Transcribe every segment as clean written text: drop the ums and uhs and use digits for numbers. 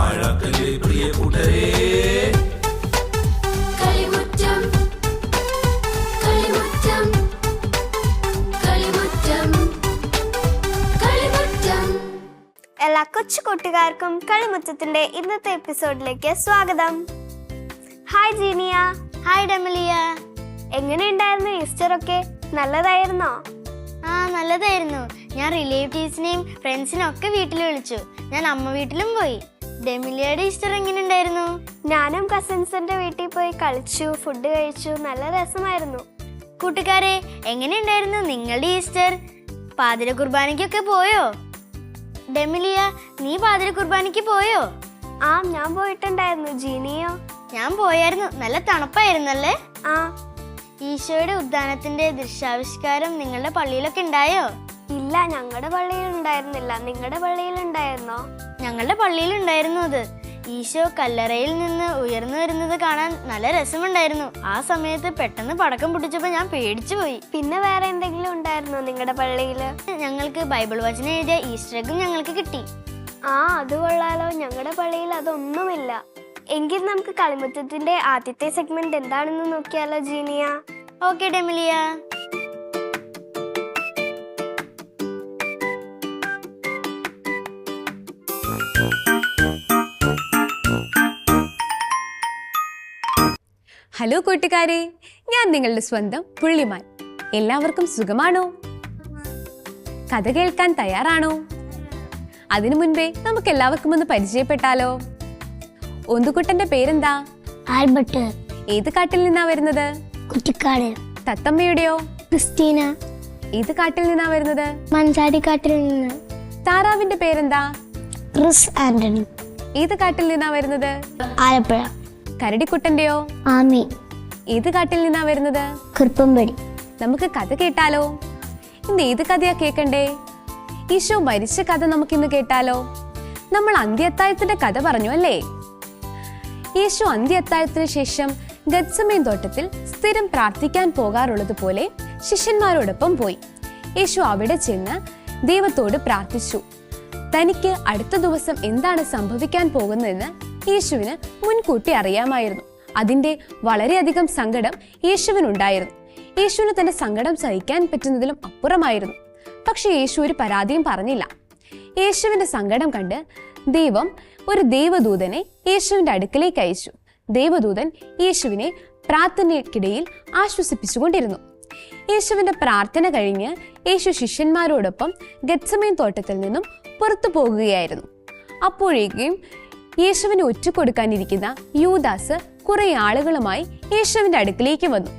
പാഴാക്കല്ലേ പ്രിയ കൂട്ടരേ. എല്ലാ കൊച്ചു കൂട്ടുകാർക്കും കളിമുറ്റത്തിന്റെ ഇന്നത്തെ എപ്പിസോഡിലേക്ക് സ്വാഗതം. ഹായ് ജീനിയ. ഹായ് ഡെമലിയ. എങ്ങനെയുണ്ടായിരുന്നു ഈസ്റ്റർ ഒക്കെ? നല്ലതായിരുന്നോ? നല്ലതായിരുന്നു. ഞാൻ റിലേറ്റീവ്സിനെയും ഫ്രണ്ട്സിനെയും ഒക്കെ വീട്ടിൽ വിളിച്ചു. ഞാൻ അമ്മ വീട്ടിലും പോയി. ഡെമിലിയയുടെ ഈസ്റ്റർ എങ്ങനെ ഉണ്ടായിരുന്നു? ഞാനും കസിൻസിന്റെ വീട്ടിൽ പോയി കളിച്ചു, ഫുഡ് കഴിച്ചു. നല്ല രസമായിരുന്നു. കൂട്ടുകാരെ, എങ്ങനെയുണ്ടായിരുന്നു നിങ്ങളുടെ ഈസ്റ്റർ? പാതിര കുർബാനയ്ക്കൊക്കെ പോയോ? ഡെമിലിയ, നീ പാതിര കുർബാനയ്ക്ക് പോയോ? ഞാൻ പോയിട്ടുണ്ടായിരുന്നു. ജീനിയോ? ഞാൻ പോയായിരുന്നു. നല്ല തണുപ്പായിരുന്നല്ലേ? ഈശോയുടെ ഉദ്ധാനത്തിന്റെ ദൃശ്യാവിഷ്കാരം നിങ്ങളുടെ പള്ളിയിലൊക്കെ ഉണ്ടായോ? ഇല്ല, ഞങ്ങളുടെ പള്ളിയിൽ ഉണ്ടായിരുന്നില്ല. നിങ്ങളുടെ പള്ളിയിൽ ഉണ്ടായിരുന്നോ? ഞങ്ങളുടെ പള്ളിയിൽ ഉണ്ടായിരുന്നു. അത് ഈശോ കല്ലറയിൽ നിന്ന് ഉയർന്നു വരുന്നത് കാണാൻ നല്ല രസമുണ്ടായിരുന്നു. ആ സമയത്ത് പെട്ടെന്ന് പടക്കം പൊട്ടിച്ചപ്പോ ഞാൻ പേടിച്ചു പോയി. പിന്നെ വേറെ എന്തെങ്കിലും ഉണ്ടായിരുന്നോ നിങ്ങളുടെ പള്ളിയില്? ഞങ്ങൾക്ക് ബൈബിൾ വചനം എഴുതിയ ഈസ്റ്റർ എഗും ഞങ്ങൾക്ക് കിട്ടി. അത് കൊള്ളാലോ. ഞങ്ങളുടെ പള്ളിയിൽ അതൊന്നുമില്ല. എങ്കിൽ നമുക്ക് കളിമുറ്റത്തിന്റെ ആദ്യത്തെ സെഗ്മെന്റ് എന്താണെന്ന് നോക്കിയാലോ ജീനിയ? ഓക്കെ ഡെമിലിയ. ഹലോ കൂട്ടുകാരെ, ഞാൻ നിങ്ങളുടെ സ്വന്തം പുള്ളിമാൻ. എല്ലാവർക്കും സുഖമാണോ? കഥ കേൾക്കാൻ തയ്യാറാണോ? അതിനു മുൻപേ നമുക്ക് എല്ലാവർക്കും ഒന്ന് പരിചയപ്പെട്ടാലോ? ഒന്തുകുട്ടന്റെ പേരെന്താ? ആൽബർട്ട്. ഏത് കാട്ടിൽ നിന്നാ വരുന്നത്? കുറ്റിക്കാട്. തത്തമ്മയുടെയോ? ക്രിസ്റ്റീന. ഏത് കാട്ടിൽ നിന്നാ വരുന്നത്? മഞ്ചാടിക്കാട്ടിൽ നിന്ന്. താറാവിന്റെ പേരെന്താ? ക്രിസ് ആന്റണി. ഏത് കാട്ടിൽ നിന്നാ വരുന്നത്? ആലപ്പുഴ. കരടിക്കുട്ടന്റെയോ? ആമി. ഏത് കാട്ടിൽ നിന്നാ വരുന്നത്? കുറുപ്പമ്പടി. നമുക്ക് കഥ കേട്ടാലോ? ഇന്ന് ഏത് കഥയാ കേൾക്കണ്ടേ? ഈശോ മരിച്ച കഥ നമുക്കിന്ന് കേട്ടാലോ? നമ്മൾ അന്ത്യത്താഴത്തിന്റെ കഥ പറഞ്ഞു അല്ലേ? യേശു അന്ത്യത്താഴത്തിന് ശേഷം ഗത്സമേൻ തോട്ടത്തിൽ സ്ഥിരം പ്രാർത്ഥിക്കാൻ പോകാറുള്ളത് പോലെ ശിഷ്യന്മാരോടൊപ്പം പോയി. യേശു അവിടെ ചെന്ന് ദൈവത്തോട് പ്രാർത്ഥിച്ചു. തനിക്ക് അടുത്ത ദിവസം എന്താണ് സംഭവിക്കാൻ പോകുന്നതെന്ന് യേശുവിന് മുൻകൂട്ടി അറിയാമായിരുന്നു. അതിന്റെ വളരെയധികം സങ്കടം യേശുവിനുണ്ടായിരുന്നു. യേശുവിന് തന്റെ സങ്കടം സഹിക്കാൻ പറ്റുന്നതിലും അപ്പുറമായിരുന്നു. പക്ഷെ യേശു ഒരു പരാതിയും പറഞ്ഞില്ല. യേശുവിന്റെ സങ്കടം കണ്ട് ദൈവം ഒരു ദൈവദൂതനെ യേശുവിന്റെ അടുക്കലേക്ക് അയച്ചു. ദൈവദൂതൻ യേശുവിനെ പ്രാർത്ഥനയ്ക്കിടയിൽ ആശ്വസിപ്പിച്ചുകൊണ്ടിരുന്നു. യേശുവിന്റെ പ്രാർത്ഥന കഴിഞ്ഞ് യേശു ശിഷ്യന്മാരോടൊപ്പം ഗത്സമേൻ തോട്ടത്തിൽ നിന്നും പുറത്തു പോകുകയായിരുന്നു. അപ്പോഴേക്കും യേശുവിനെ ഒറ്റുകൊടുക്കാനിരിക്കുന്ന യൂദാസ് കുറെ ആളുകളുമായി യേശുവിന്റെ അടുക്കിലേക്ക് വന്നു.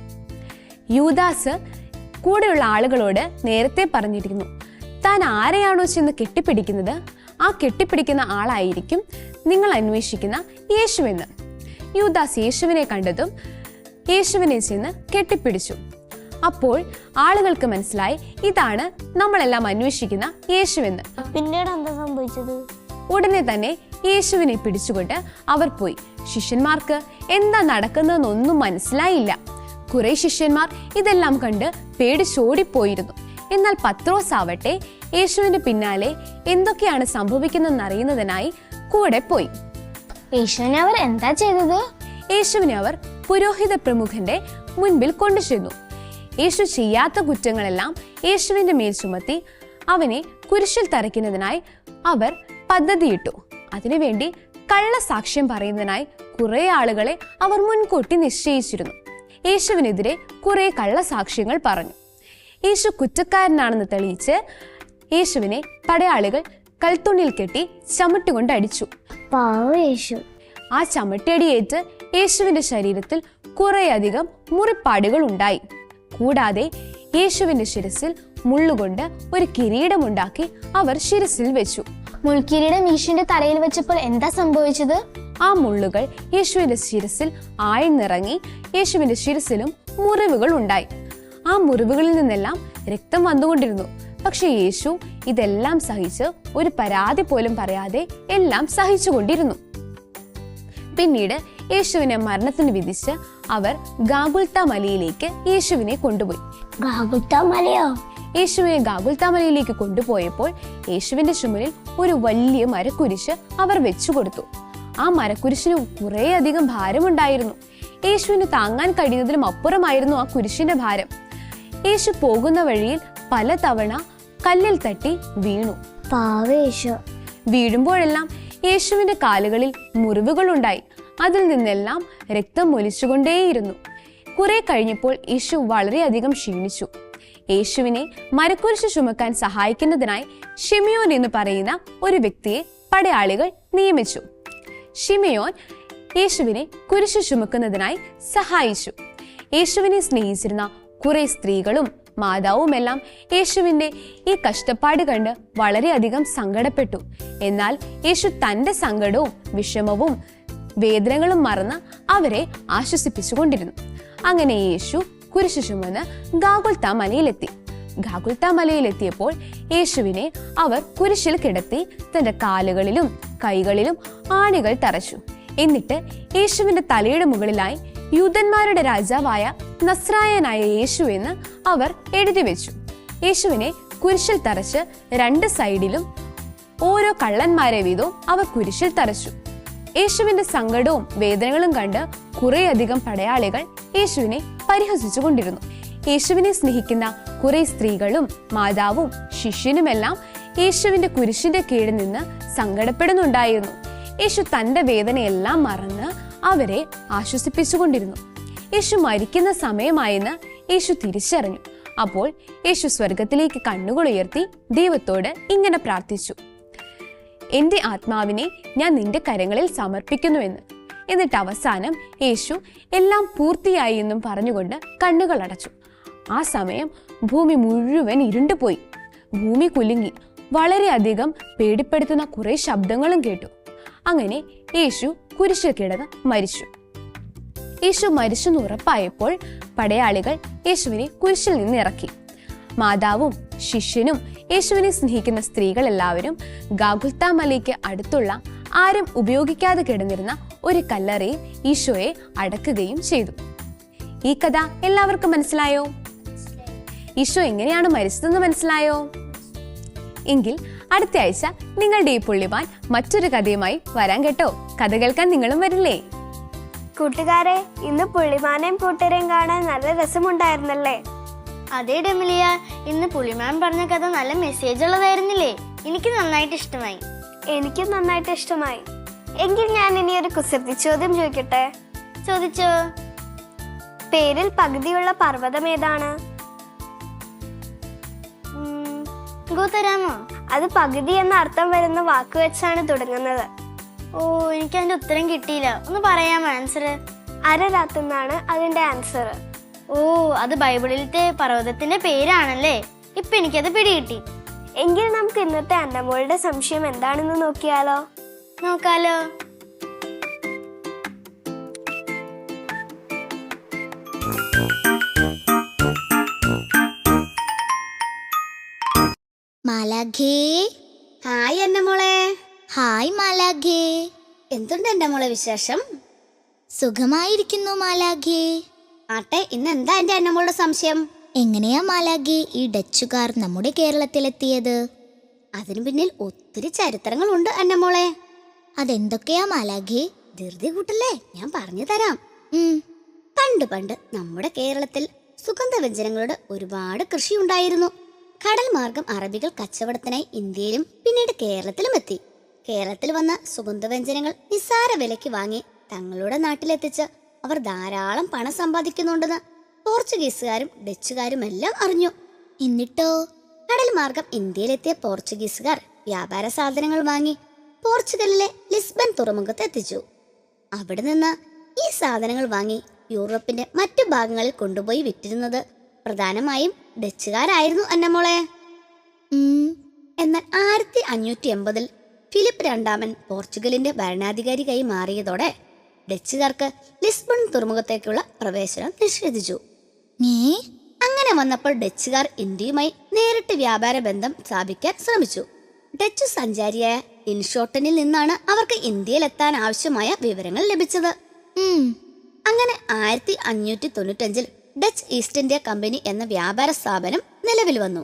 യൂദാസ് കൂടെയുള്ള ആളുകളോട് നേരത്തെ പറഞ്ഞിരിക്കുന്നു, താൻ ആരെയാണോ ചെന്ന് കെട്ടിപ്പിടിക്കുന്നത് ആ കെട്ടിപ്പിടിക്കുന്ന ആളായിരിക്കും നിങ്ങൾ അന്വേഷിക്കുന്ന യേശുവെന്ന്. യൂദാസ് യേശുവിനെ കണ്ടതും യേശുവിനെ ചെന്ന് കെട്ടിപ്പിടിച്ചു. അപ്പോൾ ആളുകൾക്ക് മനസ്സിലായി, ഇതാണ് നമ്മളെല്ലാം അന്വേഷിക്കുന്ന യേശുവെന്ന്. പിന്നീട് എന്താ സംഭവിച്ചത്? ഉടനെ തന്നെ യേശുവിനെ പിടിച്ചുകൊണ്ട് അവർ പോയി. ശിഷ്യന്മാർക്ക് എന്താ നടക്കുന്നതെന്നൊന്നും മനസ്സിലായില്ല. കുറെ ശിഷ്യന്മാർ ഇതെല്ലാം കണ്ട് പേടിച്ചോടിപ്പോയിരുന്നു. എന്നാൽ പത്രോസ് ആവട്ടെ യേശുവിന്റെ പിന്നാലെ എന്തൊക്കെയാണ് സംഭവിക്കുന്നതെന്ന് അറിയുന്നതിനായി കൂടെ പോയി. യേശുവിനെ അവർ എന്താ ചെയ്തത്? യേശുവിനെ അവർ പുരോഹിത പ്രമുഖന്റെ മുൻപിൽ കൊണ്ടുചെന്നു. യേശു ചെയ്യാത്ത കുറ്റങ്ങളെല്ലാം യേശുവിന്റെ മേൽ ചുമത്തി അവനെ കുരിശിൽ തറയ്ക്കുന്നതിനായി അവർ പദ്ധതിയിട്ടു. അതിനുവേണ്ടി കള്ളസാക്ഷ്യം പറയുന്നതിനായി കുറെ ആളുകളെ അവർ മുൻകൂട്ടി നിശ്ചയിച്ചിരുന്നു. യേശുവിനെതിരെ കുറെ കള്ളസാക്ഷ്യങ്ങൾ പറഞ്ഞു. യേശു കുറ്റക്കാരനാണെന്ന് തെളിയിച്ച് യേശുവിനെ പടയാളികൾ കൽത്തുണിയിൽ കെട്ടി ചവിട്ടുകൊണ്ട് അടിച്ചു. ആ ചവിട്ടിയടിയേറ്റ് യേശുവിന്റെ ശരീരത്തിൽ കുറേയധികം മുറിപ്പാടുകൾ ഉണ്ടായി. കൂടാതെ യേശുവിന്റെ ശിരസിൽ മുള്ളുകൊണ്ട് ഒരു കിരീടമുണ്ടാക്കി അവർ ശിരസിൽ വെച്ചു. മുൾക്കിരീടം യേശുവിന്റെ തലയിൽ വെച്ചപ്പോൾ എന്താ സംഭവിച്ചത്? ആ മുള്ളുകൾ യേശുവിന്റെ ശിരസിൽ ആഴ്ന്നിറങ്ങി യേശുവിന്റെ ശിരസിലും മുറിവുകൾ ഉണ്ടായി. ആ മുറിവുകളിൽ നിന്നെല്ലാം രക്തം വന്നുകൊണ്ടിരുന്നു. പക്ഷെ യേശു ഇതെല്ലാം സഹിച്ച് ഒരു പരാതി പോലും പറയാതെ എല്ലാം സഹിച്ചുകൊണ്ടിരുന്നു. പിന്നീട് യേശുവിനെ മരണത്തിന് വിധിച്ച് അവർ ഗാഗുൽത്ത മലയിലേക്ക് യേശുവിനെ കൊണ്ടുപോയി. യേശുവിനെ ഗാഗുൽത്ത മലയിലേക്ക് കൊണ്ടുപോയപ്പോൾ യേശുവിന്റെ ചുമലിൽ ഒരു വലിയ മരക്കുരിശ് അവർ വെച്ചു കൊടുത്തു. ആ മരക്കുരിശിന് കുറേയധികം ഭാരമുണ്ടായിരുന്നു. യേശുവിന് താങ്ങാൻ കഴിയുന്നതിലും അപ്പുറമായിരുന്നു ആ കുരിശിന്റെ ഭാരം. യേശു പോകുന്ന വഴിയിൽ പല തവണ കല്ലിൽ തട്ടി വീണു. പാവേശു. വീഴുമ്പോഴെല്ലാം യേശുവിന്റെ കാലുകളിൽ മുറിവുകളുണ്ടായി. അതിൽ നിന്നെല്ലാം രക്തം ഒലിച്ചുകൊണ്ടേയിരുന്നു. കുറെ കഴിഞ്ഞപ്പോൾ യേശു വളരെയധികം ക്ഷീണിച്ചു. യേശുവിനെ മരക്കുരിശ് ചുമക്കാൻ സഹായിക്കുന്നതിനായി ഷിമിയോൻ എന്ന് പറയുന്ന ഒരു വ്യക്തിയെ പടയാളികൾ നിയമിച്ചു. ഷിമിയോൻ യേശുവിനെ കുരിശ് ചുമക്കുന്നതിനായി സഹായിച്ചു. യേശുവിനെ സ്നേഹിച്ചിരുന്ന കുറെ സ്ത്രീകളും മാതാവുമെല്ലാം യേശുവിന്റെ ഈ കഷ്ടപ്പാട് കണ്ട് വളരെയധികം സങ്കടപ്പെട്ടു. എന്നാൽ യേശു തന്റെ സങ്കടവും വിഷമവും വേദനകളും മറന്ന് അവരെ ആശ്വസിപ്പിച്ചുകൊണ്ടിരുന്നു. അങ്ങനെ യേശു കുരിശ് ചുമന്ന് ഗാഗുൽത്താ മലയിലെത്തി. ഗാഗുൽത്താ മലയിലെത്തിയപ്പോൾ യേശുവിനെ അവർ കുരിശിൽ കിടത്തി തന്റെ കാലുകളിലും കൈകളിലും ആണികൾ തറച്ചു. എന്നിട്ട് യേശുവിന്റെ തലയുടെ മുകളിലായി യൂദന്മാരുടെ രാജാവായ നസ്രായനായ യേശു എന്ന് അവർ എഴുതി വെച്ചു. യേശുവിനെ കുരിശിൽ തറച്ച് രണ്ട് സൈഡിലും ഓരോ കള്ളന്മാരെ വീതവും അവർ കുരിശിൽ തറച്ചു. യേശുവിന്റെ സങ്കടവും വേദനകളും കണ്ട് കുറേയധികം പടയാളികൾ യേശുവിനെ പരിഹസിച്ചു കൊണ്ടിരുന്നു. യേശുവിനെ സ്നേഹിക്കുന്ന കുറെ സ്ത്രീകളും മാതാവും ശിഷ്യനുമെല്ലാം യേശുവിന്റെ കുരിശിന്റെ കീഴിൽ നിന്ന് സങ്കടപ്പെടുന്നുണ്ടായിരുന്നു. യേശു തന്റെ വേദനയെല്ലാം മറന്ന് അവരെ ആശ്വസിപ്പിച്ചുകൊണ്ടിരുന്നു. യേശു മരിക്കുന്ന സമയമായെന്ന് യേശു തിരിച്ചറിഞ്ഞു. അപ്പോൾ യേശു സ്വർഗത്തിലേക്ക് കണ്ണുകൾ ഉയർത്തി ദൈവത്തോട് ഇങ്ങനെ പ്രാർത്ഥിച്ചു: എന്റെ ആത്മാവിനെ ഞാൻ നിന്റെ കരങ്ങളിൽ സമർപ്പിക്കുന്നുവെന്ന്. എന്നിട്ട് അവസാനം യേശു എല്ലാം പൂർത്തിയായി എന്നും പറഞ്ഞുകൊണ്ട് കണ്ണുകൾ അടച്ചു. ആ സമയം ഭൂമി മുഴുവൻ ഇരുണ്ടുപോയി. ഭൂമി കുലുങ്ങി. വളരെയധികം പേടിപ്പെടുത്തുന്ന കുറെ ശബ്ദങ്ങളും കേട്ടു. അങ്ങനെ യേശു കുരിശിൽ കിടന്ന് മരിച്ചു. യേശു മരിച്ചെന്ന് ഉറപ്പായപ്പോൾ പടയാളികൾ യേശുവിനെ കുരിശിൽ നിന്ന് ഇറക്കി. മാതാവും ശിഷ്യനും യേശുവിനെ സ്നേഹിക്കുന്ന സ്ത്രീകൾ എല്ലാവരും ഗാഗുൽത്താ മലയ്ക്ക് അടുത്തുള്ള ആരും ഉപയോഗിക്കാതെ കിടന്നിരുന്ന ഒരു കല്ലറയിൽ ഈശോയെ അടക്കുകയും ചെയ്തു. ഈ കഥ എല്ലാവർക്കും മനസ്സിലായോ? ഈശോ എങ്ങനെയാണ് മരിച്ചതെന്ന് മനസ്സിലായോ? എങ്കിൽ അടുത്ത ആഴ്ച നിങ്ങളുടെ ഈ പുള്ളിമാൻ മറ്റൊരു കഥയുമായി വരാൻ കേട്ടോ. കഥ കേൾക്കാൻ നിങ്ങളും വരില്ലേ? കൂട്ടുകാരെ, ഇന്ന് പുള്ളിമാനെയും കൂട്ടരെയും കാണാൻ നല്ല രസമുണ്ടായിരുന്നല്ലേ? അതേ ഡെമിലിയ, ഇന്ന് പുളിമാൻ പറഞ്ഞ കഥ നല്ല മെസ്സേജ് ഉള്ളതായിരുന്നില്ലേ? എനിക്ക് നന്നായിട്ട് ഇഷ്ടമായി. എനിക്കും നന്നായിട്ട് ഇഷ്ടമായി. എങ്കിൽ ഞാൻ ഇനി ഒരു കുസൃതി ചോദ്യം ചോദിക്കട്ടെ? ചോദിച്ചോ. പേരിൽ പകുതിയുള്ള പർവ്വതം ഏതാണ്? തരാമോ? അത് പകുതി എന്ന അർത്ഥം വരുന്ന വാക്ക് വെച്ചാണ് തുടങ്ങുന്നത്. ഓ, എനിക്ക് അതിന്റെ ഉത്തരം കിട്ടിയില്ല. ഒന്ന് പറയാമോ ആൻസർ? അരരാത്ത് എന്നാണ് അതിന്റെ ആൻസർ. ഓ, അത് ബൈബിളിലത്തെ പർവ്വതത്തിന്റെ പേരാണല്ലേ. ഇപ്പൊ എനിക്കത് പിടികിട്ടി. എങ്കിൽ നമുക്ക് ഇന്നത്തെ അന്നമോളുടെ സംശയം എന്താണെന്ന് നോക്കിയാലോ? നോക്കാലോ. മാലാഖേ. ഹായ് എന്റെ മോളെ. ഹായ് മാലാഖേ. എന്തുണ്ട് എന്റെ മോളെ വിശേഷം? സുഖമായിരിക്കുന്നു മാലാഖേ. ആട്ടെ, ഇന്ന് എന്താ എന്റെ അന്നമോളുടെ സംശയം? എങ്ങനെയാ മാലാഖേ ഈ ഡച്ചുകാർ നമ്മുടെ കേരളത്തിലെത്തിയത്? അതിനു പിന്നിൽ ഒത്തിരി ചരിത്രങ്ങളുണ്ട് അന്നമോളെ. അതെന്തൊക്കെയാ മാലാഖേ? ധൃതി കൂട്ടല്ലേ, ഞാൻ പറഞ്ഞു തരാം. പണ്ട് നമ്മുടെ കേരളത്തിൽ സുഗന്ധവ്യഞ്ജനങ്ങളുടെ ഒരുപാട് കൃഷി ഉണ്ടായിരുന്നു. കടൽ മാർഗം അറബികൾ കച്ചവടത്തിനായി ഇന്ത്യയിലും പിന്നീട് കേരളത്തിലും എത്തി. കേരളത്തിൽ വന്ന സുഗന്ധവ്യഞ്ജനങ്ങൾ നിസ്സാര വിലയ്ക്ക് വാങ്ങി തങ്ങളുടെ നാട്ടിലെത്തിച്ച് അവർ ധാരാളം പണം സമ്പാദിക്കുന്നുണ്ടെന്ന് പോർച്ചുഗീസുകാരും ഡച്ചുകാരും എല്ലാം അറിഞ്ഞു. എന്നിട്ടോ? കടൽ മാർഗം ഇന്ത്യയിലെത്തിയ പോർച്ചുഗീസുകാർ വ്യാപാര സാധനങ്ങൾ വാങ്ങി പോർച്ചുഗലിലെ ലിസ്ബൺ തുറമുഖത്ത് എത്തിച്ചു. അവിടെ നിന്ന് ഈ സാധനങ്ങൾ വാങ്ങി യൂറോപ്പിന്റെ മറ്റു ഭാഗങ്ങളിൽ കൊണ്ടുപോയി വിറ്റിരുന്നത് പ്രധാനമായും ഡച്ചുകാരായിരുന്നു അന്നമോളെ. എന്നാൽ 1580 ഫിലിപ്പ് രണ്ടാമൻ പോർച്ചുഗലിന്റെ ഭരണാധികാരിയായി മാറിയതോടെ ഡച്ചുകാർക്ക് ലിസ്ബൺ തുറമുഖത്തേക്കുള്ള പ്രവേശനം നിഷേധിച്ചു. അങ്ങനെ വന്നപ്പോൾ ഡച്ചുകാർ ഇന്ത്യയുമായി നേരിട്ട് വ്യാപാര ബന്ധം സ്ഥാപിക്കാൻ ശ്രമിച്ചു. ഡച്ചു സഞ്ചാരിയായ ഇൻഷോട്ടനിൽ നിന്നാണ് അവർക്ക് ഇന്ത്യയിലെത്താൻ ആവശ്യമായ വിവരങ്ങൾ ലഭിച്ചത്. അങ്ങനെ 1595 ഡച്ച് ഈസ്റ്റ് ഇന്ത്യ കമ്പനി എന്ന വ്യാപാര സ്ഥാപനം നിലവിൽ വന്നു.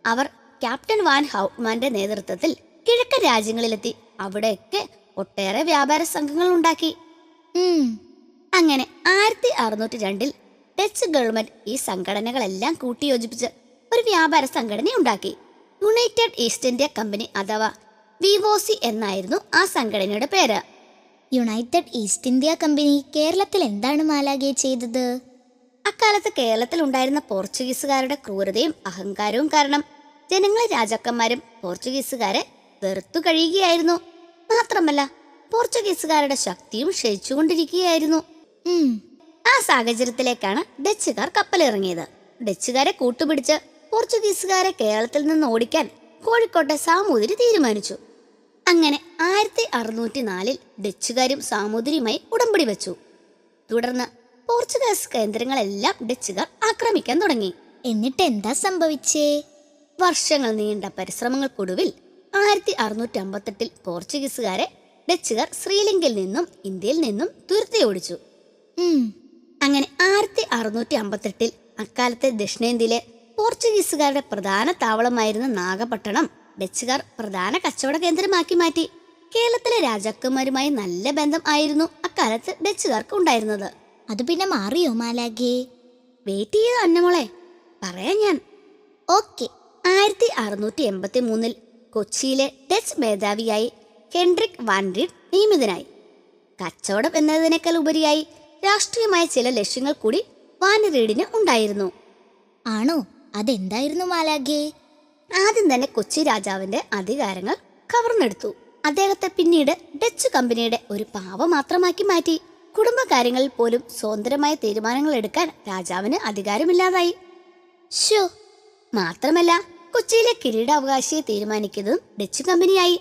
അവർ ക്യാപ്റ്റൻ വാൻ ഹൗട്ട്മാന്റെ നേതൃത്വത്തിൽ കിഴക്കൻ രാജ്യങ്ങളിലെത്തി അവിടെയൊക്കെ ഒട്ടേറെ വ്യാപാര സംഘങ്ങൾ ഉണ്ടാക്കി. അങ്ങനെ 1602 ഡച്ച് ഗവൺമെന്റ് ഈ സംഘടനകളെല്ലാം കൂട്ടിയോജിപ്പിച്ച് ഒരു വ്യാപാര സംഘടന ഉണ്ടാക്കി. യുണൈറ്റഡ് ഈസ്റ്റ് ഇന്ത്യ കമ്പനി അഥവാ വിവോസി എന്നായിരുന്നു ആ സംഘടനയുടെ പേര്. യുണൈറ്റഡ് ഈസ്റ്റ് ഇന്ത്യ കമ്പനി കേരളത്തിൽ എന്താണ് മാലാഖയെ ചെയ്തത്? അക്കാലത്ത് കേരളത്തിൽ ഉണ്ടായിരുന്ന പോർച്ചുഗീസുകാരുടെ ക്രൂരതയും അഹങ്കാരവും കാരണം ജനങ്ങളെ രാജാക്കന്മാരും പോർച്ചുഗീസുകാരെ വെറുത്തു കഴിയുകയായിരുന്നു. മാത്രമല്ല പോർച്ചുഗീസുകാരുടെ ശക്തിയും ക്ഷയിച്ചുകൊണ്ടിരിക്കുകയായിരുന്നു. ആ സാഹചര്യത്തിലേക്കാണ് ഡച്ചുകാർ കപ്പലിറങ്ങിയത്. ഡച്ചുകാരെ കൂട്ടുപിടിച്ച് പോർച്ചുഗീസുകാരെ കേരളത്തിൽ നിന്ന് ഓടിക്കാൻ കോഴിക്കോട്ടെ സാമൂതിരി തീരുമാനിച്ചു. അങ്ങനെ 1604 ഡച്ചുകാരും സാമൂതിരിയുമായി ഉടമ്പടി വെച്ചു. തുടർന്ന് പോർച്ചുഗീസ് കേന്ദ്രങ്ങളെല്ലാം ഡച്ചുകാർ ആക്രമിക്കാൻ തുടങ്ങി. എന്നിട്ട് എന്താ സംഭവിച്ചേ? വർഷങ്ങൾ നീണ്ട പരിശ്രമങ്ങൾക്കൊടുവിൽ 1658 പോർച്ചുഗീസുകാരെ ഡച്ചുകാർ ശ്രീലങ്കയിൽ നിന്നും ഇന്ത്യയിൽ നിന്നും തുരത്തി ഓടിച്ചു. അങ്ങനെ 1658 അക്കാലത്തെ ദക്ഷിണേന്ത്യയിലെ പോർച്ചുഗീസുകാരുടെ പ്രധാന താവളമായിരുന്ന നാഗപട്ടണം ഡച്ചുകാർ പ്രധാന കച്ചവട കേന്ദ്രമാക്കി മാറ്റി. കേരളത്തിലെ രാജാക്കന്മാരുമായി നല്ല ബന്ധം ആയിരുന്നു അക്കാലത്ത് ഡച്ചുകാർക്ക് ഉണ്ടായിരുന്നത്. അത് പിന്നെ മാറിയോ മാലാഖേ? വെയിറ്റ് ചെയ്ത് അന്നമോളെ, പറയാൻ ഞാൻ. ഓക്കെ. 1683 കൊച്ചിയിലെ ഡച്ച് മേധാവിയായി ഹെൻറിക് വാൻ റീഡ് നിയമിതനായി. കച്ചവടം എന്നതിനേക്കാൾ ഉപരിയായി രാഷ്ട്രീയമായ ചില ലക്ഷ്യങ്ങൾ കൂടി വാൻ റീഡിന് ഉണ്ടായിരുന്നു. ആണോ? അതെന്തായിരുന്നു മാലാഖേ? ആദ്യം തന്നെ കൊച്ചി രാജാവിന്റെ അധികാരങ്ങൾ കവർന്നെടുത്തു. അദ്ദേഹത്തെ പിന്നീട് ഡച്ച് കമ്പനിയുടെ ഒരു പാവ മാത്രമാക്കി മാറ്റി. കുടുംബകാര്യങ്ങളിൽ പോലും സ്വതന്ത്രമായ തീരുമാനങ്ങൾ എടുക്കാൻ രാജാവിന് അധികാരമില്ലാതായി. ഷോ. മാത്രമല്ല കൊച്ചിയിലെ കിരീടാവകാശിയെ തീരുമാനിക്കുന്നതും ഡച്ച് കമ്പനിയായി.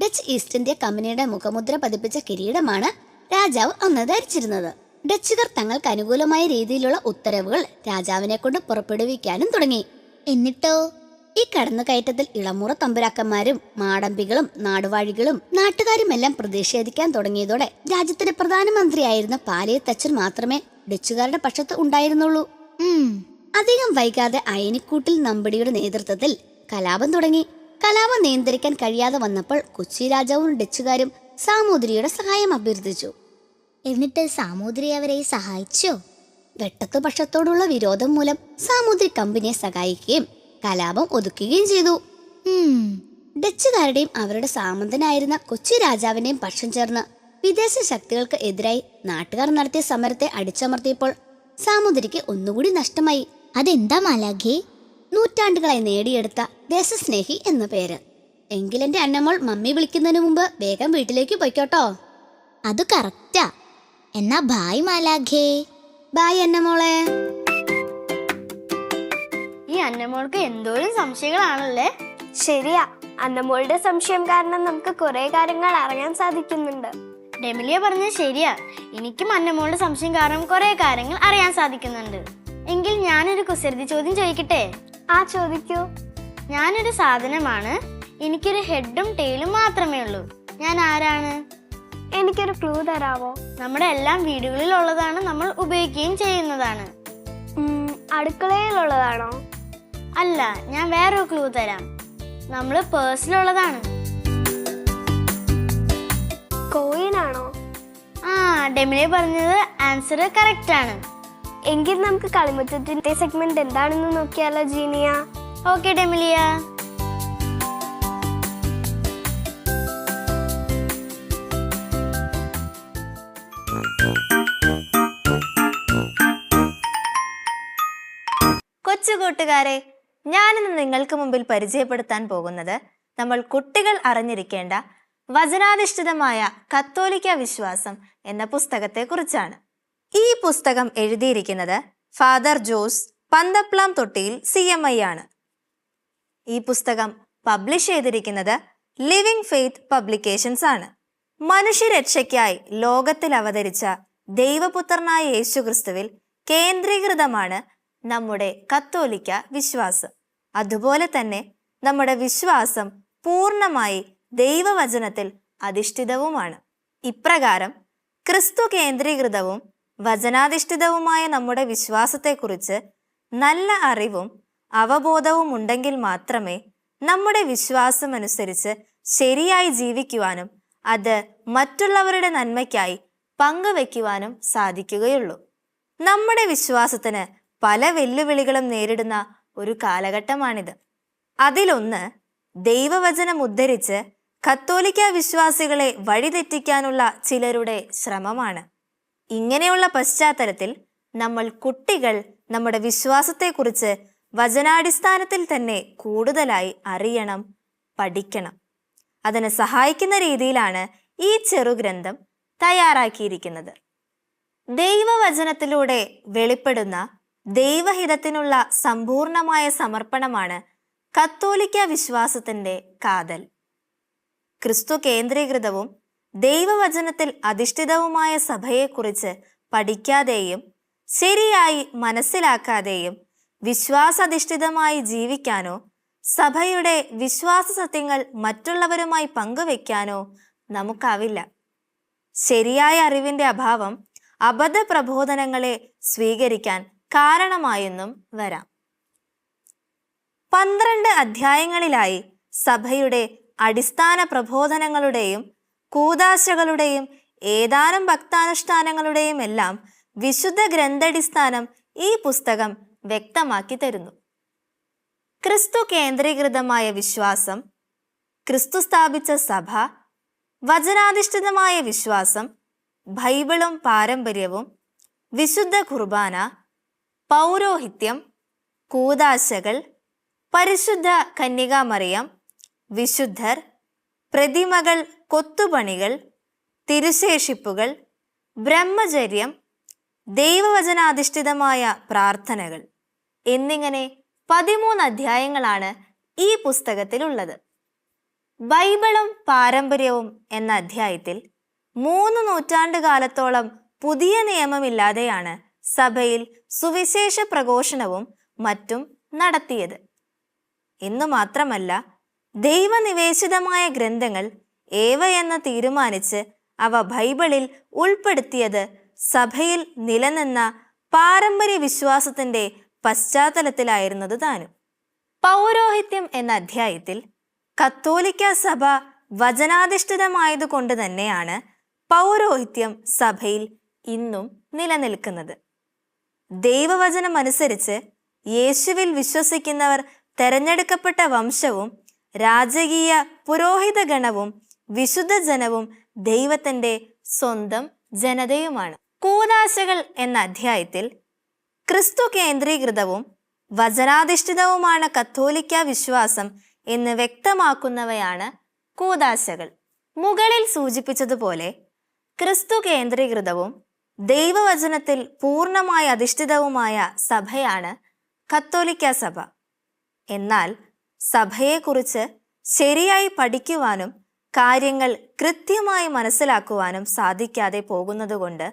ഡച്ച് ഈസ്റ്റ് ഇന്ത്യ കമ്പനിയുടെ മുഖമുദ്ര പതിപ്പിച്ച കിരീടമാണ് രാജാവ് അന്ന് ധരിച്ചിരുന്നത്. ഡച്ചുകാർ തങ്ങൾക്ക് അനുകൂലമായ രീതിയിലുള്ള ഉത്തരവുകൾ രാജാവിനെ കൊണ്ട് പുറപ്പെടുവിക്കാനും തുടങ്ങി. എന്നിട്ടോ? ഈ കടന്നുകയറ്റത്തിൽ ഇളമുറ തമ്പുരാക്കന്മാരും മാടമ്പികളും നാടുവാഴികളും നാട്ടുകാരുമെല്ലാം പ്രതിഷേധിക്കാൻ തുടങ്ങിയതോടെ രാജ്യത്തിന്റെ പ്രധാനമന്ത്രിയായിരുന്ന പാലിയത്തച്ഛൻ മാത്രമേ ഡച്ചുകാരുടെ പക്ഷത്ത് ഉണ്ടായിരുന്നുള്ളൂ. അധികം വൈകാതെ അയനിക്കൂട്ടിൽ നമ്പടിയുടെ നേതൃത്വത്തിൽ കലാപം തുടങ്ങി. കലാപം നിയന്ത്രിക്കാൻ കഴിയാതെ വന്നപ്പോൾ കൊച്ചി രാജാവും ഡച്ചുകാരും സാമൂതിരിയുടെ സഹായം അഭ്യർത്ഥിച്ചു. എന്നിട്ട് സാമൂതിരി അവരെ സഹായിച്ചോ? വെട്ടത്തുപക്ഷത്തോടുള്ള വിരോധം മൂലം സാമൂതിരി കമ്പനിയെ സഹായിക്കുകയും കലാപം ഒതുക്കുകയും ചെയ്തു. ഡച്ചുകാരുടെയും അവരുടെ സാമന്തനായിരുന്ന കൊച്ചി രാജാവിന്റെയും പക്ഷം ചേർന്ന് വിദേശ ശക്തികൾക്ക് എതിരായി നാട്ടുകാർ നടത്തിയ സമരത്തെ അടിച്ചമർത്തിയപ്പോൾ സാമൂതിരിക്ക് ഒന്നുകൂടി നഷ്ടമായി. അതെന്താ മാലാഖേ? നൂറ്റാണ്ടുകളായി നേടിയെടുത്ത ദേശസ്നേഹി എന്ന പേര്. എങ്കിലെന്റെ അന്നമോൾ മമ്മി വിളിക്കുന്നതിന് മുമ്പ് വേഗം വീട്ടിലേക്ക് പൊയ്ക്കോട്ടോ. അത് കറക്റ്റാ. എന്നാ ബായ് മാലാഖേ. ബായ് അന്നമോളെ. ഈ അന്നമോൾക്ക് എന്തോരം സംശയങ്ങളാണല്ലേ. ശരിയാ, അന്നമോളുടെ സംശയം കാരണം നമുക്ക് കുറെ കാര്യങ്ങൾ അറിയാൻ സാധിക്കുന്നുണ്ട്. ഡെമിലിയ പറഞ്ഞത് ശരിയാ. എനിക്കും അന്നമോളുടെ സംശയം കാരണം കുറെ കാര്യങ്ങൾ അറിയാൻ സാധിക്കുന്നുണ്ട്. എങ്കിൽ ഞാനൊരു കുസൃതി ചോദ്യം ചോദിക്കട്ടെ? ആ, ചോദിക്കൂ. ഞാനൊരു സാധനമാണ്. എനിക്കൊരു ഹെഡും ടെയിലും മാത്രമേ ഉള്ളൂ. ഞാൻ ആരാണ്? എനിക്കൊരു ക്ലൂ തരാവോ? നമ്മുടെ എല്ലാം വീടുകളിൽ ഉള്ളതാണ്, നമ്മൾ ഉപയോഗിക്കുകയും ചെയ്യുന്നതാണ്. അടുക്കളയിലുള്ളതാണോ? അല്ല, ഞാൻ വേറൊരു ക്ലൂ തരാം. നമ്മള് പേഴ്സിലുള്ളതാണ്. കോയിനാണോ? ആ, ഡെമിലിയ പറഞ്ഞത് ആൻസർ കറക്റ്റ് ആണ്. എങ്കിൽ നമുക്ക് കളിമുറ്റത്തിന്റെ സെഗ്മെന്റ് എന്താണെന്ന് നോക്കിയാലോ ജീനിയ? ഓക്കെ ഡെമിലിയ. കൊച്ചു കൂട്ടുകാരെ, ഞാനിന്ന് നിങ്ങൾക്ക് മുമ്പിൽ പരിചയപ്പെടുത്താൻ പോകുന്നത് നമ്മൾ കുട്ടികൾ അറിഞ്ഞിരിക്കേണ്ട വചനാധിഷ്ഠിതമായ കത്തോലിക്ക വിശ്വാസം എന്ന പുസ്തകത്തെക്കുറിച്ചാണ്. ഈ പുസ്തകം എഴുതിയിരിക്കുന്നത് ഫാദർ ജോസ് പന്തപ്ലാം തൊട്ടിയിൽ CMI ആണ്. ഈ പുസ്തകം പബ്ലിഷ് ചെയ്തിരിക്കുന്നത് ലിവിംഗ് ഫെയ്ത്ത് പബ്ലിക്കേഷൻസ് ആണ്. മനുഷ്യരക്ഷയ്ക്കായി ലോകത്തിൽ അവതരിച്ച ദൈവപുത്രനായ യേശുക്രിസ്തുവിൽ കേന്ദ്രീകൃതമാണ് നമ്മുടെ കത്തോലിക്ക വിശ്വാസം. അതുപോലെ തന്നെ നമ്മുടെ വിശ്വാസം പൂർണ്ണമായി ദൈവവചനത്തിൽ അധിഷ്ഠിതവുമാണ്. ഇപ്രകാരം ക്രിസ്തു കേന്ദ്രീകൃതവും വചനാധിഷ്ഠിതവുമായ നമ്മുടെ വിശ്വാസത്തെക്കുറിച്ച് നല്ല അറിവും അവബോധവും ഉണ്ടെങ്കിൽ മാത്രമേ നമ്മുടെ വിശ്വാസമനുസരിച്ച് ശരിയായി ജീവിക്കുവാനും അത് മറ്റുള്ളവരുടെ നന്മയ്ക്കായി പങ്കുവെക്കുവാനും സാധിക്കുകയുള്ളൂ. നമ്മുടെ വിശ്വാസത്തിന് പല വെല്ലുവിളികളും നേരിടുന്ന ഒരു കാലഘട്ടമാണിത്. അതിലൊന്ന് ദൈവവചനം ഉദ്ധരിച്ച് കത്തോലിക്ക വിശ്വാസികളെ വഴിതെറ്റിക്കാനുള്ള ചിലരുടെ ശ്രമമാണ്. ഇങ്ങനെയുള്ള പശ്ചാത്തലത്തിൽ നമ്മൾ കുട്ടികൾ നമ്മുടെ വിശ്വാസത്തെക്കുറിച്ച് വചനാടിസ്ഥാനത്തിൽ തന്നെ കൂടുതലായി അറിയണം, പഠിക്കണം. അതിന് സഹായിക്കുന്ന രീതിയിലാണ് ഈ ചെറുഗ്രന്ഥം തയ്യാറാക്കിയിരിക്കുന്നത്. ദൈവവചനത്തിലൂടെ വെളിപ്പെടുന്ന ദൈവഹിതത്തിനുള്ള സമ്പൂർണമായ സമർപ്പണമാണ് കത്തോലിക്ക വിശ്വാസത്തിന്റെ കാതൽ. ക്രിസ്തു കേന്ദ്രീകൃതവും ദൈവവചനത്തിൽ അധിഷ്ഠിതവുമായ സഭയെക്കുറിച്ച് പഠിക്കാതെയും ശരിയായി മനസ്സിലാക്കാതെയും വിശ്വാസാധിഷ്ഠിതമായി ജീവിക്കാനോ സഭയുടെ വിശ്വാസ സത്യങ്ങൾ മറ്റുള്ളവരുമായി പങ്കുവെക്കാനോ നമുക്കാവില്ല. ശരിയായ അറിവിന്റെ അഭാവം അബദ്ധ പ്രബോധനങ്ങളെ സ്വീകരിക്കാൻ കാരണമായെന്നും വരാം. 12 അധ്യായങ്ങളിലായി സഭയുടെ അടിസ്ഥാന പ്രബോധനങ്ങളുടെയും കൂദാശകളുടെയും ഏതാനും ഭക്താനുഷ്ഠാനങ്ങളുടെയും എല്ലാം വിശുദ്ധ ഗ്രന്ഥാടിസ്ഥാനം ഈ പുസ്തകം വ്യക്തമാക്കി തരുന്നു. ക്രിസ്തു കേന്ദ്രീകൃതമായ വിശ്വാസം, ക്രിസ്തു സ്ഥാപിച്ച സഭ, വചനാധിഷ്ഠിതമായ വിശ്വാസം, ബൈബിളും പാരമ്പര്യവും, വിശുദ്ധ കുർബാന, പൗരോഹിത്യം, കൂദാശകൾ, പരിശുദ്ധ കന്യകാമറിയം, വിശുദ്ധർ, പ്രതിമകൾ, കൊത്തുപണികൾ, തിരുശേഷിപ്പുകൾ, ബ്രഹ്മചര്യം, ദൈവവചനാധിഷ്ഠിതമായ പ്രാർത്ഥനകൾ എന്നിങ്ങനെ 13 അധ്യായങ്ങളാണ് ഈ പുസ്തകത്തിലുള്ളത്. ബൈബിളും പാരമ്പര്യവും എന്ന അധ്യായത്തിൽ 3 നൂറ്റാണ്ട് കാലത്തോളം പുതിയ നിയമമില്ലാതെയാണ് സഭയിൽ സുവിശേഷ പ്രഘോഷണവും മറ്റും നടത്തിയത് എന്നു മാത്രമല്ല, ദൈവനിവേശിതമായ ഗ്രന്ഥങ്ങൾ ഏവയെന്ന് തീരുമാനിച്ച് അവ ബൈബിളിൽ ഉൾപ്പെടുത്തിയത് സഭയിൽ നിലനിന്ന പാരമ്പര്യ വിശ്വാസത്തിന്റെ പശ്ചാത്തലത്തിലായിരുന്നത് താനും. പൗരോഹിത്യം എന്ന അധ്യായത്തിൽ കത്തോലിക്ക സഭ വചനാധിഷ്ഠിതമായതുകൊണ്ട് തന്നെയാണ് പൗരോഹിത്യം സഭയിൽ ഇന്നും നിലനിൽക്കുന്നത്. ദൈവവചനമനുസരിച്ച് യേശുവിൽ വിശ്വസിക്കുന്നവർ തെരഞ്ഞെടുക്കപ്പെട്ട വംശവും രാജകീയ പുരോഹിത ഗണവും വിശുദ്ധ ജനവും ദൈവത്തിന്റെ സ്വന്തം ജനതയുമാണ്. കൂദാശകൾ എന്ന അധ്യായത്തിൽ ക്രിസ്തു കേന്ദ്രീകൃതവും വചനാധിഷ്ഠിതവുമാണ് കത്തോലിക്ക വിശ്വാസം എന്ന് വ്യക്തമാക്കുന്നവയാണ് കൂദാശകൾ. മുകളിൽ സൂചിപ്പിച്ചതുപോലെ ക്രിസ്തു കേന്ദ്രീകൃതവും ദൈവവചനത്തിൽ പൂർണ്ണമായി അധിഷ്ഠിതവുമായ സഭയാണ് കത്തോലിക്ക സഭ. എന്നാൽ സഭയെക്കുറിച്ച് ശരിയായി പഠിക്കുവാനും കാര്യങ്ങൾ കൃത്യമായി മനസ്സിലാക്കുവാനും സാധിക്കാതെ പോകുന്നതുകൊണ്ട്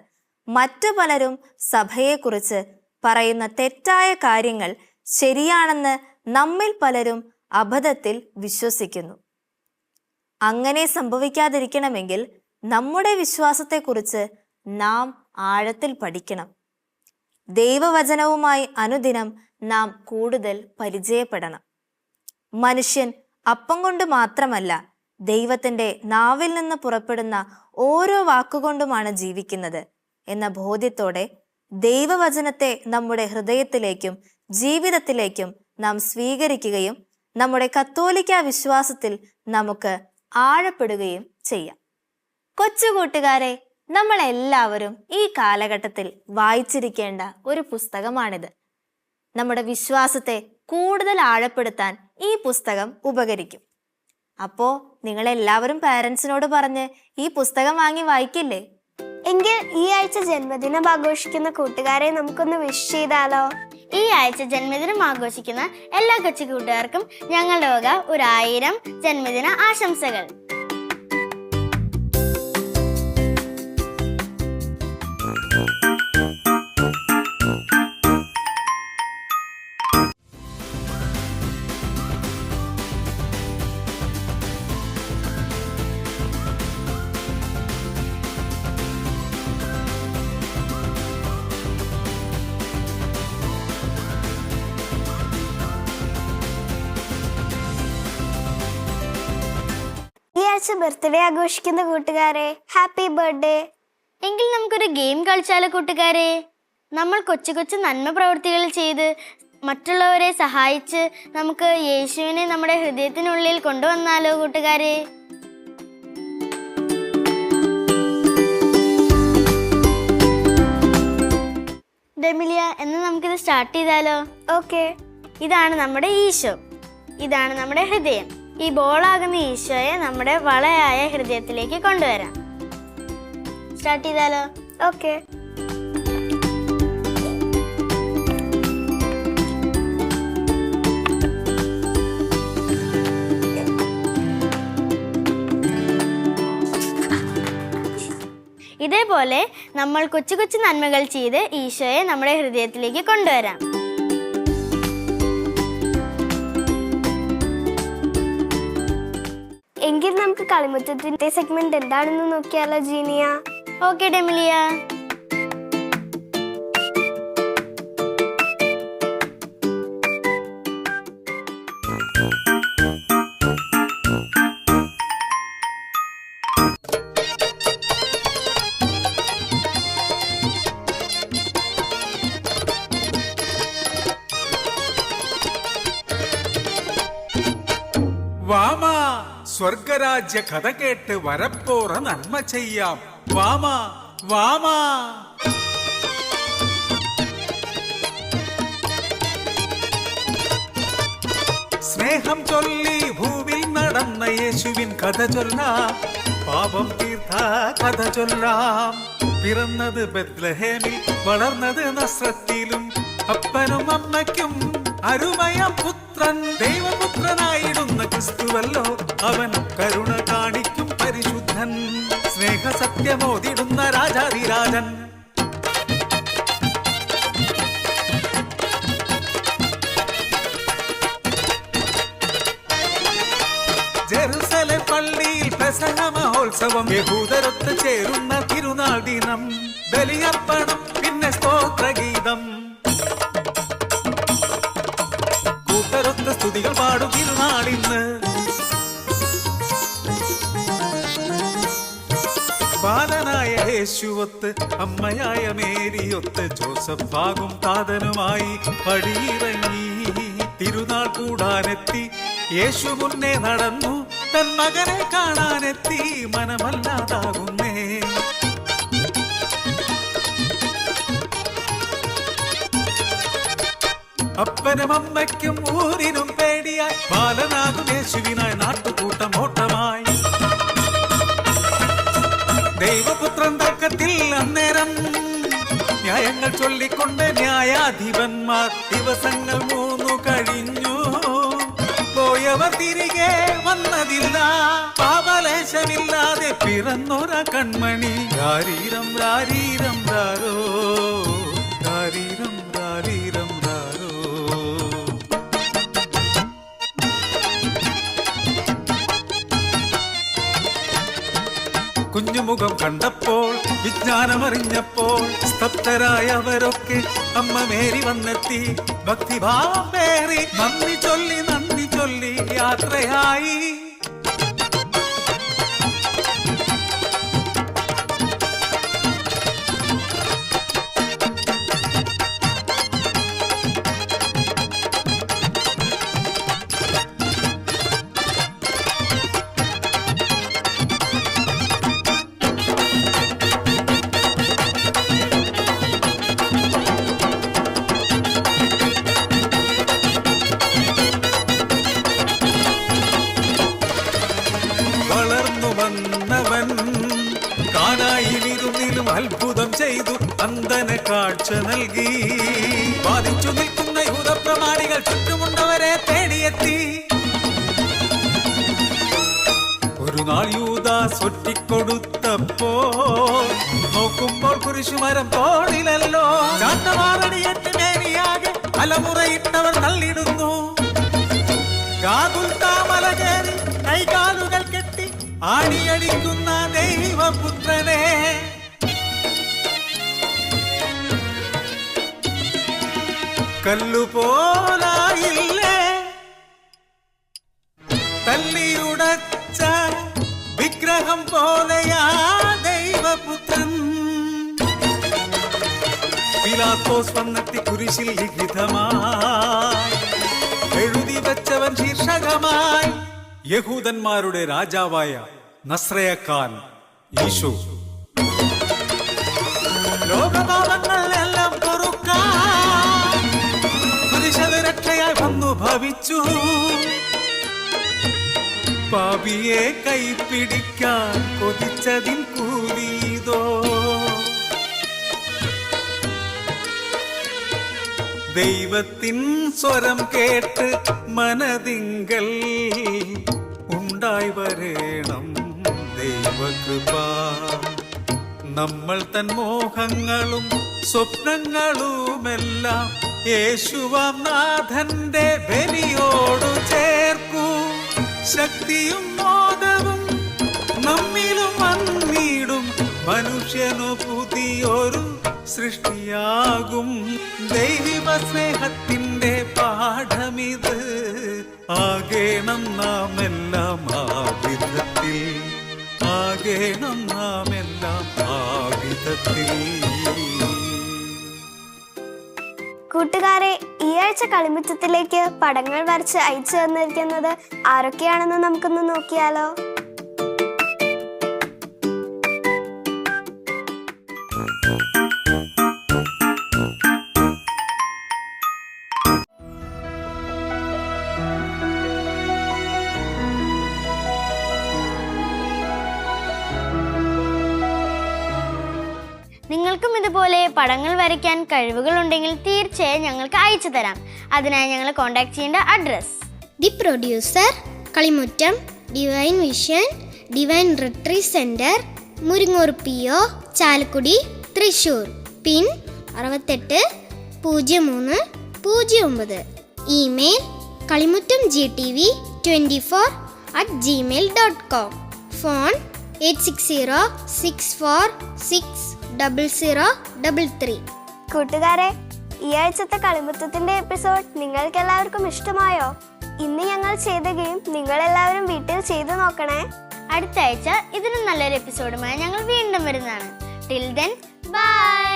മറ്റു പലരും സഭയെക്കുറിച്ച് പറയുന്ന തെറ്റായ കാര്യങ്ങൾ ശരിയാണെന്ന് നമ്മിൽ പലരും അബദ്ധത്തിൽ വിശ്വസിക്കുന്നു. അങ്ങനെ സംഭവിക്കാതിരിക്കണമെങ്കിൽ നമ്മുടെ വിശ്വാസത്തെക്കുറിച്ച് നാം ആഴത്തിൽ പഠിക്കണം. ദൈവവചനവുമായി അനുദിനം നാം കൂടുതൽ പരിചയപ്പെടണം. മനുഷ്യൻ അപ്പം കൊണ്ട് മാത്രമല്ല, ദൈവത്തിന്റെ നാവിൽ നിന്ന് പുറപ്പെടുന്ന ഓരോ വാക്കുകൊണ്ടുമാണ് ജീവിക്കുന്നത് എന്ന ബോധ്യത്തോടെ ദൈവവചനത്തെ നമ്മുടെ ഹൃദയത്തിലേക്കും ജീവിതത്തിലേക്കും നാം സ്വീകരിക്കുകയും നമ്മുടെ കത്തോലിക്ക വിശ്വാസത്തിൽ നമുക്ക് ആഴപ്പെടുകയും ചെയ്യാം. കൊച്ചുകൂട്ടുകാരെ, നമ്മളെല്ലാവരും ഈ കാലഘട്ടത്തിൽ വായിച്ചിരിക്കേണ്ട ഒരു പുസ്തകമാണിത്. നമ്മുടെ വിശ്വാസത്തെ കൂടുതൽ ആഴപ്പെടുത്താൻ ഈ പുസ്തകം ഉപകരിക്കും. അപ്പോ നിങ്ങളെല്ലാവരും പാരൻസിനോട് പറഞ്ഞ് ഈ പുസ്തകം വാങ്ങി വായിക്കില്ലേ? എങ്കിൽ ഈ ആഴ്ച ജന്മദിനം ആഘോഷിക്കുന്ന കൂട്ടുകാരെ നമുക്കൊന്ന് വിഷ് ചെയ്താലോ? ഈ ആഴ്ച ജന്മദിനം ആഘോഷിക്കുന്ന എല്ലാ കൊച്ചു കൂട്ടുകാർക്കും ഞങ്ങളുടെ വക 1000 ജന്മദിന ആശംസകൾ. ഈ ആഴ്ച ബർത്ത്ഡേ ആഘോഷിക്കുന്ന കൂട്ടുകാരെ, ഹാപ്പി ബർത്ത്ഡേ. എങ്കിൽ നമുക്കൊരു ഗെയിം കളിച്ചാലോ കൂട്ടുകാരെ? നമ്മൾ കൊച്ചു കൊച്ചു നന്മ പ്രവൃത്തികൾ ചെയ്ത് മറ്റുള്ളവരെ സഹായിച്ച് നമുക്ക് യേശുവിനെ നമ്മുടെ ഹൃദയത്തിനുള്ളിൽ കൊണ്ടുവന്നാലോ കൂട്ടുകാരെ? ഡെമിലിയ, എന്ന് നമുക്കിത് സ്റ്റാർട്ട് ചെയ്താലോ? ഓക്കെ. ഇതാണ് നമ്മുടെ ഈശോ, ഇതാണ് നമ്മുടെ ഹൃദയം. ഈ ബോളാകുന്ന ഈശോയെ നമ്മുടെ വളയായ ഹൃദയത്തിലേക്ക് കൊണ്ടുവരാം. സ്റ്റാർട്ട് ചെയ്താലോ? ഓക്കെ. ഇതേപോലെ നമ്മൾ കൊച്ചു കൊച്ചു നന്മകൾ ചെയ്ത് ഈശോയെ നമ്മുടെ ഹൃദയത്തിലേക്ക് കൊണ്ടുവരാം. എങ്കിൽ നമുക്ക് കളിമുറ്റത്തിന്റെ സെഗ്മെന്റ് എന്താണെന്ന് നോക്കിയാലോ ജീനിയ? ഓക്കെ ഡെമിലിയ. വാമാ, സ്വർഗരാജ്യ കഥ കേട്ട് വരപ്പോറ നന്മ ചെയ്യാം. വാമാ വാമാ. സ്നേഹം ചൊല്ലി ഭൂവിൽ നടന്ന യേശുവിൻ കഥ ചൊല്ലാം. പാപം തീർത്ത കഥ ചൊല്ലാം. പിറന്നത് ബത്ലഹേമിൽ, വളർന്നത് നസ്രത്തിലും. അപ്പനും അമ്മയ്ക്കും അരുമയം പുത്രൻ, ദൈവപുത്രനായിടുന്ന ക്രിസ്തുവല്ലോ അവൻ. കരുണ കാണിക്കും പരിശുദ്ധൻ, സ്നേഹസത്യമോതിടുന്ന രാജാധിരാജൻ. ജെറുസലേം പള്ളിയിൽ പ്രസംഗ മഹോത്സവം, യഹൂദരൊത്ത് ചേരുന്ന തിരുനാൾ ദിനം. ബലിയർപ്പണം, പിന്നെ സ്തോത്രഗീതം. കൂട്ടരൊത്ത് സ്തുതികൾ പാടും തിരുനാളിന്ന്. ബാലനായ യേശുവൊത്ത് അമ്മയായ മേരിയൊത്ത്, ജോസഫാകും താതനുമായി പടിയിറങ്ങി. തിരുനാൾ കൂടാനെത്തി യേശു മുന്നേ നടന്നു. തൻ മകനെ കാണാനെത്തി മനമല്ലാതാകുന്നേ. അപ്പനും അമ്മയ്ക്കും ഊരിനും പേടിയായി, ബാലനാകും യേശുവിനായി നാട്ടുകൂട്ടം ഓട്ടമായി. ദൈവപുത്രൻ തർക്കത്തിൽ അന്നേരം ന്യായങ്ങൾ ചൊല്ലിക്കൊണ്ട് ന്യായാധിപന്മാർ. ദിവസങ്ങൾ 3 കഴിഞ്ഞു, പോയവർ തിരികെ വന്നതില്ല. പാപലേശമില്ലാതെ പിറന്നൊര കൺമണി. രാരീരം രാരീരം രാരോ, രാരീരം രാരീരം രാരോ. കുഞ്ഞുമുഖം കണ്ടപ്പോൾ, വിജ്ഞാനമറിഞ്ഞപ്പോൾ, സ്തബ്ധരായവരൊക്കെ അമ്മ മേരി വന്നെത്തി. ഭക്തിഭാവം പേറി നന്ദി ചൊല്ലി യാത്രയായി. അത്ഭുതം ചെയ്തു, അന്ധന കാഴ്ച നൽകി. ബാധിച്ചു നിൽക്കുന്ന യൂദപ്രമാണികൾ ചുറ്റുമുണ്ടവരെ തേടിയെത്തി. ഒരു നാൾ യൂദാസ് ഒറ്റിക്കൊടുത്തപ്പോൾ, നോക്കുമ്പോൾ കുരിശുമരം തോളിലല്ലോ. ചാട്ടവാറടിയേറ്റ് മേനിയാകെ അലമുറയിട്ടവർ തള്ളിടുന്നു. ഗാഗുൽത്താമല കയറി കൈകാലുകൾ കെട്ടി ആണിയടിക്കുന്ന ദൈവപുത്രനെ. കല്ലുപോലായില്ലേ തല്ലിയുടച്ച പോലെയാ ദൈവപുത്രൻ. പിലാത്തോസ് വന്നെത്തി കുരിശിൽ ലിഖിതമായി എഴുതി വെച്ചവൻ ശീർഷകമായി യഹൂദന്മാരുടെ രാജാവായ നസ്രയക്കാരൻ യേശു. ലോകപാപങ്ങൾ എല്ലാം പൊറുക്കാൻ കുരിശത് രക്ഷയായി വന്നു ഭവിച്ചു. പാപിയെ കൈപ്പിടിക്കാൻ കൊതിച്ചതിൻ കൂലീതോ. ദൈവത്തിൻ സ്വരം കേട്ട് മനതിങ്കൽ ഉണ്ടായി വരേണം ദൈവകൃപ. നമ്മൾ തൻ മോഹങ്ങളും സ്വപ്നങ്ങളുമെല്ലാം യേശുവാം നാഥന്റെ ബലിയോടു ചേർക്കൂ. ശക്തിയും മോദവും നമ്മിലും വന്നിടും. മനുഷ്യനു പുതിയൊരു സൃഷ്ടിയാകും. ദൈവ സ്നേഹത്തിന്റെ പാഠമിത്. ആകേണം നാം എല്ലാം ആ വിധത്തിൽ. ആകേണം നാം എല്ലാം ആ വിധത്തിൽ. കൂട്ടുകാരെ, ഈ ആഴ്ച കളിമുറ്റത്തിലേക്ക് പടങ്ങൾ വരച്ച് അയച്ചു തന്നിരിക്കുന്നത് ആരൊക്കെയാണെന്ന് നമുക്കൊന്ന് നോക്കിയാലോ. നിങ്ങൾക്കും ഇതുപോലെ പടങ്ങൾ വരയ്ക്കാൻ കഴിവുകളുണ്ടെങ്കിൽ തീർച്ചയായും ഞങ്ങൾക്ക് അയച്ചു തരാം. അതിനായി ഞങ്ങൾ കോൺടാക്ട് ചെയ്യേണ്ട address: the producer, Kalimuttam, divine vision, divine retreat centre, Muringoor PO, Chalakudy, Thrissur. Pin 680309. Email kalimutamgtv24@gmail.com. Phone 8606460033. കൂട്ടുകാരെ, ഈ ആഴ്ചത്തെ കളിമുറ്റത്തിന്റെ എപ്പിസോഡ് നിങ്ങൾക്ക് എല്ലാവർക്കും ഇഷ്ടമായോ? ഇന്ന് ഞങ്ങൾ ചെയ്ത ഗെയിം നിങ്ങൾ എല്ലാവരും വീട്ടിൽ ചെയ്തു നോക്കണേ. അടുത്ത ആഴ്ച ഇതിനും നല്ലൊരു എപ്പിസോഡുമായി ഞങ്ങൾ വീണ്ടും വരുന്നതാണ്. Till then bye.